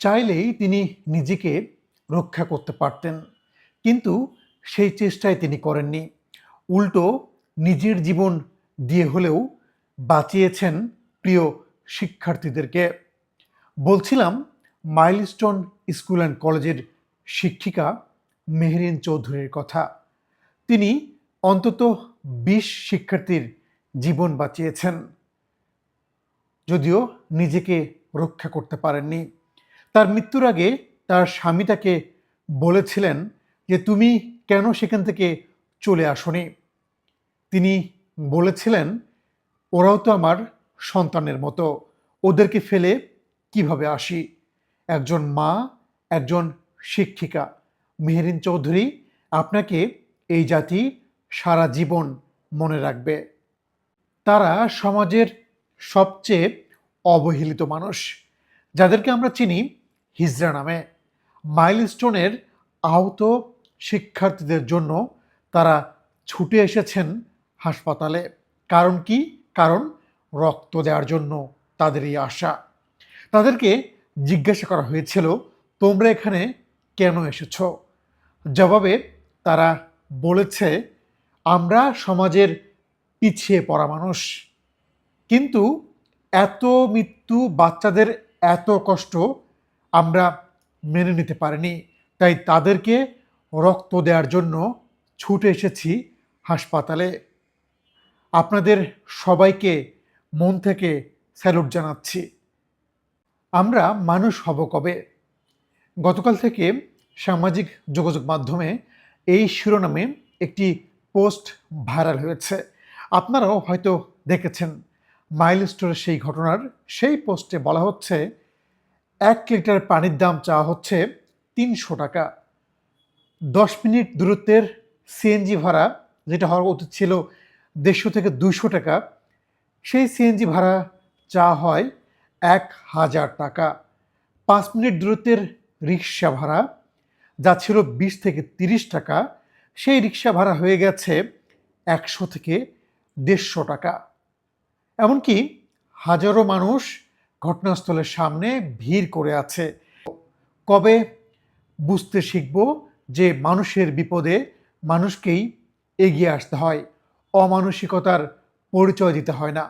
চাইলেই তিনি নিজেকে রক্ষা করতে পারতেন, কিন্তু সেই চেষ্টাই তিনি করেননি। উল্টো নিজের জীবন দিয়ে হলেও বাঁচিয়েছেন প্রিয় শিক্ষার্থীদেরকে। বলছিলাম মাইলস্টোন স্কুল অ্যান্ড কলেজের শিক্ষিকা মেহরিন চৌধুরীর কথা। তিনি অন্তত ২০ শিক্ষার্থীর জীবন বাঁচিয়েছেন, যদিও নিজেকে রক্ষা করতে পারেননি। তার মৃত্যুর আগে তার স্বামী তাকে বলেছিলেন যে তুমি কেন সেখান থেকে চলে আসোনি। তিনি বলেছিলেন, ওরাও তো আমার সন্তানের মতো, ওদেরকে ফেলে কিভাবে আসি। একজন মা, একজন শিক্ষিকা মেহরিন চৌধুরী, আপনাকে এই জাতি সারা জীবন মনে রাখবে। তারা সমাজের সবচেয়ে অবহেলিত মানুষ, যাদেরকে আমরা চিনি হিজড়া নামে। মাইলস্টোনের আহত শিক্ষার্থীদের জন্য তারা ছুটে এসেছেন হাসপাতালে। কারণ কি? কারণ রক্ত দেওয়ার জন্য তাদের এই আশা। তাদেরকে জিজ্ঞাসা করা হয়েছিল, তোমরা এখানে কেন এসেছ? জবাবে তারা বলেছে, আমরা সমাজের পিছিয়ে পড়া মানুষ, কিন্তু এত মৃত্যু, বাচ্চাদের এত কষ্ট আমরা মেনে নিতে পারিনি, তাই তাদেরকে রক্ত দেওয়ার জন্য ছুটে এসেছি হাসপাতালে। আপনাদের সবাইকে মন থেকে স্যালুট জানাচ্ছি। আমরা মানুষ হব কবে? গতকাল থেকে সামাজিক যোগাযোগ মাধ্যমে এই শিরোনামে একটি পোস্ট ভাইরাল হয়েছে। আপনারাও হয়তো দেখেছেন। মাইলস্টোনের সেই ঘটনার সেই পোস্টে বলা হচ্ছে, ১ লিটার পানির দাম চাওয়া হচ্ছে ৩০০ টাকা। ১০ মিনিট দূরত্বের সিএনজি ভাড়া, যেটা হওয়ার উচিত ছিল ১৫০ থেকে ২০০ টাকা, সেই সিএনজি ভাড়া চাওয়া হয় ১,০০০ টাকা। ৫ মিনিট দূরত্বের রিক্সা ভাড়া, যা ছিল ২০ থেকে ৩০ টাকা, সেই রিক্সা ভাড়া হয়ে গেছে ১০০ থেকে ১৫০ টাকা। এমনকি হাজারো মানুষ ঘটনাস্থলের সামনে ভিড় করে আছে। কবে বুঝতে শিখব যে মানুষের বিপদে মানুষকেই এগিয়ে আসতে হয়, অমানসিকতার পরিচয় দিতে হয় না।